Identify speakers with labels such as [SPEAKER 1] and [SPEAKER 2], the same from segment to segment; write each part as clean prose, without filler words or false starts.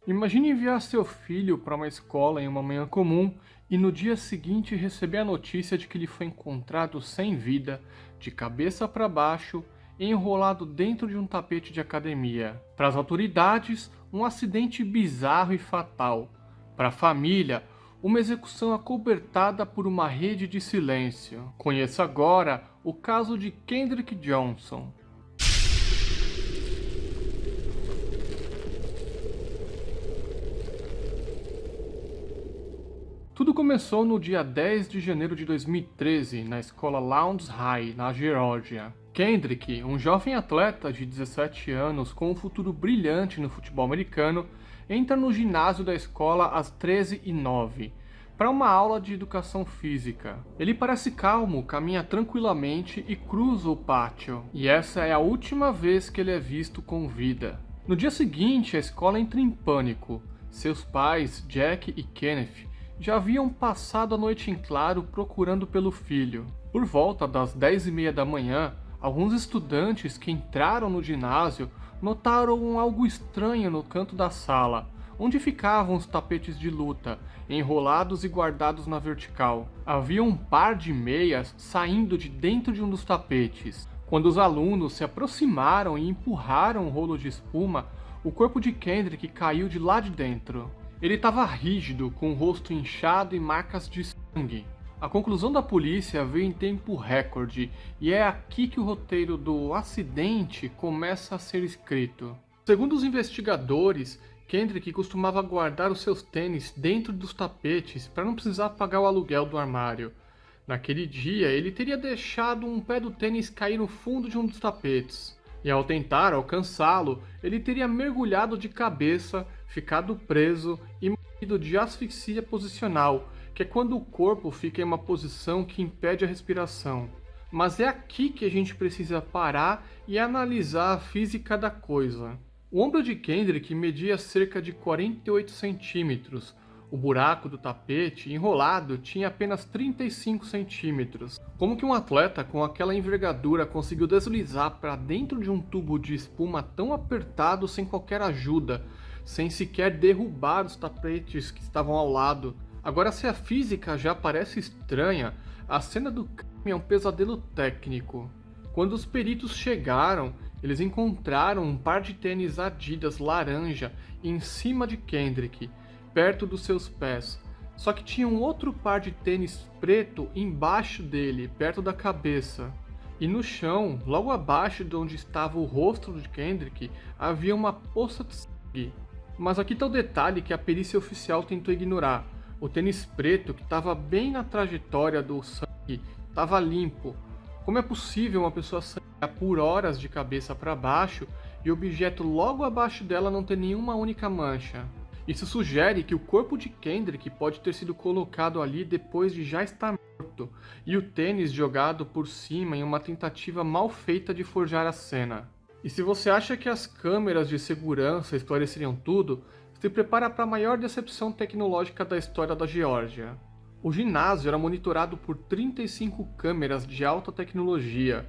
[SPEAKER 1] Imagine enviar seu filho para uma escola em uma manhã comum e no dia seguinte receber a notícia de que ele foi encontrado sem vida, de cabeça para baixo, enrolado dentro de um tapete de academia. Para as autoridades, um acidente bizarro e fatal. Para a família, uma execução acobertada por uma rede de silêncio. Conheça agora o caso de Kendrick Johnson. Tudo começou no dia 10 de janeiro de 2013, na escola Lowndes High, na Geórgia. Kendrick, um jovem atleta de 17 anos com um futuro brilhante no futebol americano, entra no ginásio da escola às 13h09 para uma aula de educação física. Ele parece calmo, caminha tranquilamente e cruza o pátio. E essa é a última vez que ele é visto com vida. No dia seguinte, a escola entra em pânico. Seus pais, Jack e Kenneth, já haviam passado a noite em claro procurando pelo filho. Por volta das 10h30 da manhã, alguns estudantes que entraram no ginásio notaram algo estranho no canto da sala, onde ficavam os tapetes de luta, enrolados e guardados na vertical. Havia um par de meias saindo de dentro de um dos tapetes. Quando os alunos se aproximaram e empurraram o rolo de espuma, o corpo de Kendrick caiu de lá de dentro. Ele estava rígido, com o rosto inchado e marcas de sangue. A conclusão da polícia veio em tempo recorde, e é aqui que o roteiro do acidente começa a ser escrito. Segundo os investigadores, Kendrick costumava guardar os seus tênis dentro dos tapetes para não precisar pagar o aluguel do armário. Naquele dia, ele teria deixado um pé do tênis cair no fundo de um dos tapetes. E ao tentar alcançá-lo, ele teria mergulhado de cabeça, ficado preso e morrido de asfixia posicional, que é quando o corpo fica em uma posição que impede a respiração. Mas é aqui que a gente precisa parar e analisar a física da coisa. O ombro de Kendrick media cerca de 48 centímetros. O buraco do tapete enrolado tinha apenas 35 centímetros. Como que um atleta com aquela envergadura conseguiu deslizar para dentro de um tubo de espuma tão apertado sem qualquer ajuda, sem sequer derrubar os tapetes que estavam ao lado? Agora, se a física já parece estranha, a cena do crime é um pesadelo técnico. Quando os peritos chegaram, eles encontraram um par de tênis Adidas laranja em cima de Kendrick, perto dos seus pés. Só que tinha um outro par de tênis preto embaixo dele, perto da cabeça. E no chão, logo abaixo de onde estava o rosto de Kendrick, havia uma poça de sangue. Mas aqui está o detalhe que a perícia oficial tentou ignorar. O tênis preto, que estava bem na trajetória do sangue, estava limpo. Como é possível uma pessoa sangrar por horas de cabeça para baixo e o objeto logo abaixo dela não ter nenhuma única mancha? Isso sugere que o corpo de Kendrick pode ter sido colocado ali depois de já estar morto, e o tênis jogado por cima em uma tentativa mal feita de forjar a cena. E se você acha que as câmeras de segurança esclareceriam tudo, se prepara para a maior decepção tecnológica da história da Geórgia. O ginásio era monitorado por 35 câmeras de alta tecnologia.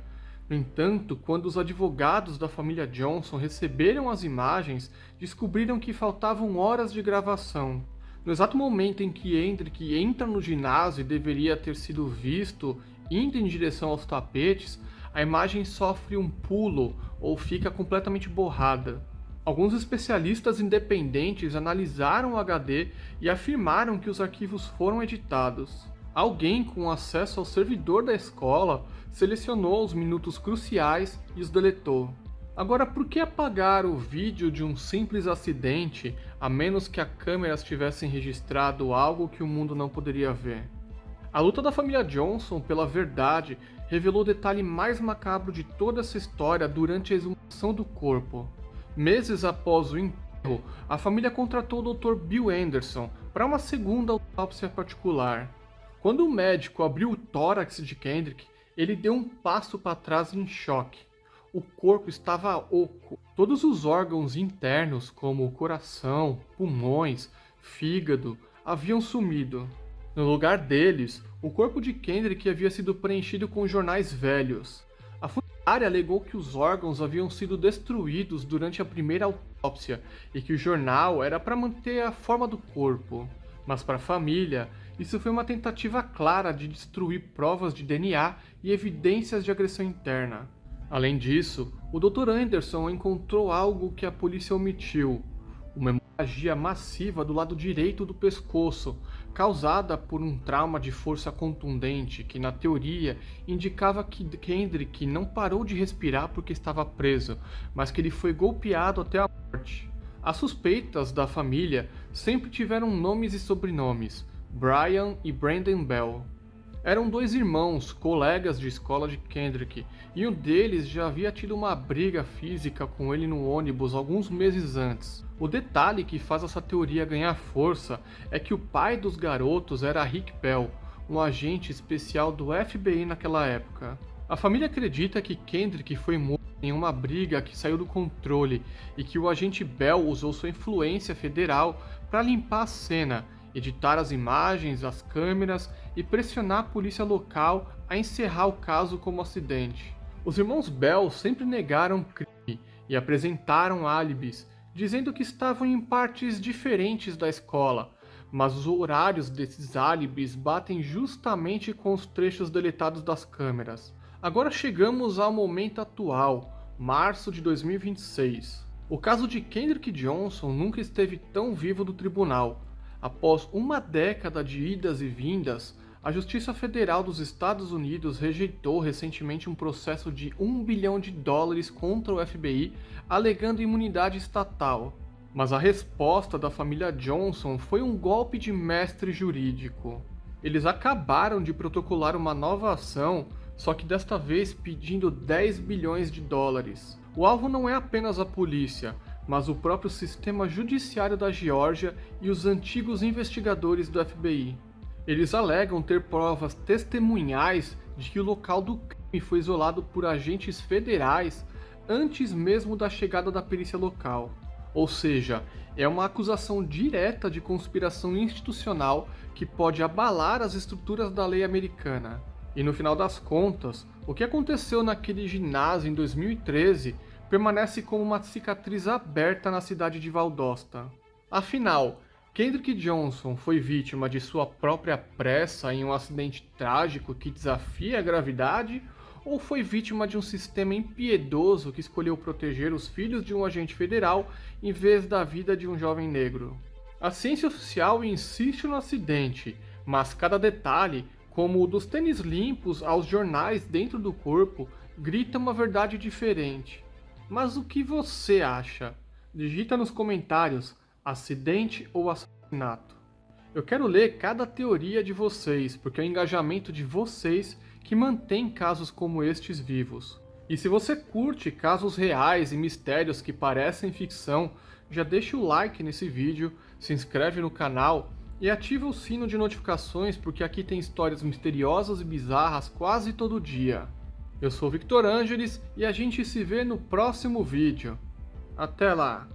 [SPEAKER 1] No entanto, quando os advogados da família Johnson receberam as imagens, descobriram que faltavam horas de gravação. No exato momento em que Kendrick entra no ginásio e deveria ter sido visto indo em direção aos tapetes, a imagem sofre um pulo ou fica completamente borrada. Alguns especialistas independentes analisaram o HD e afirmaram que os arquivos foram editados. Alguém com acesso ao servidor da escola selecionou os minutos cruciais e os deletou. Agora, por que apagar o vídeo de um simples acidente, a menos que a câmera tivesse registrado algo que o mundo não poderia ver? A luta da família Johnson pela verdade revelou o detalhe mais macabro de toda essa história durante a exumação do corpo. Meses após o enterro, a família contratou o Dr. Bill Anderson para uma segunda autópsia particular. Quando o médico abriu o tórax de Kendrick, ele deu um passo para trás em choque. O corpo estava oco. Todos os órgãos internos, como o coração, pulmões, fígado, haviam sumido. No lugar deles, o corpo de Kendrick havia sido preenchido com jornais velhos. A Ari alegou que os órgãos haviam sido destruídos durante a primeira autópsia e que o jornal era para manter a forma do corpo. Mas para a família, isso foi uma tentativa clara de destruir provas de DNA e evidências de agressão interna. Além disso, o Dr. Anderson encontrou algo que a polícia omitiu: uma hemorragia massiva do lado direito do pescoço, causada por um trauma de força contundente que, na teoria, indicava que Kendrick não parou de respirar porque estava preso, mas que ele foi golpeado até a morte. As suspeitas da família sempre tiveram nomes e sobrenomes: Brian e Brandon Bell. Eram dois irmãos, colegas de escola de Kendrick, e um deles já havia tido uma briga física com ele no ônibus alguns meses antes. O detalhe que faz essa teoria ganhar força é que o pai dos garotos era Rick Bell, um agente especial do FBI naquela época. A família acredita que Kendrick foi morto em uma briga que saiu do controle e que o agente Bell usou sua influência federal para limpar a cena, editar as imagens, as câmeras e pressionar a polícia local a encerrar o caso como acidente. Os irmãos Bell sempre negaram o crime e apresentaram álibis, dizendo que estavam em partes diferentes da escola, mas os horários desses álibis batem justamente com os trechos deletados das câmeras. Agora chegamos ao momento atual, março de 2026. O caso de Kendrick Johnson nunca esteve tão vivo no tribunal. Após uma década de idas e vindas, a Justiça Federal dos Estados Unidos rejeitou recentemente um processo de $1 bilhão contra o FBI, alegando imunidade estatal. Mas a resposta da família Johnson foi um golpe de mestre jurídico. Eles acabaram de protocolar uma nova ação, só que desta vez pedindo $10 bilhões. O alvo não é apenas a polícia, mas o próprio sistema judiciário da Geórgia e os antigos investigadores do FBI. Eles alegam ter provas testemunhais de que o local do crime foi isolado por agentes federais antes mesmo da chegada da perícia local. Ou seja, é uma acusação direta de conspiração institucional que pode abalar as estruturas da lei americana. E no final das contas, o que aconteceu naquele ginásio em 2013 permanece como uma cicatriz aberta na cidade de Valdosta. Afinal, Kendrick Johnson foi vítima de sua própria pressa em um acidente trágico que desafia a gravidade, ou foi vítima de um sistema impiedoso que escolheu proteger os filhos de um agente federal em vez da vida de um jovem negro? A ciência oficial insiste no acidente, mas cada detalhe, como o dos tênis limpos aos jornais dentro do corpo, grita uma verdade diferente. Mas o que você acha? Digita nos comentários, acidente ou assassinato. Eu quero ler cada teoria de vocês, porque é o engajamento de vocês que mantém casos como estes vivos. E se você curte casos reais e mistérios que parecem ficção, já deixa o like nesse vídeo, se inscreve no canal e ativa o sino de notificações, porque aqui tem histórias misteriosas e bizarras quase todo dia. Eu sou Victor Ângeles e a gente se vê no próximo vídeo. Até lá!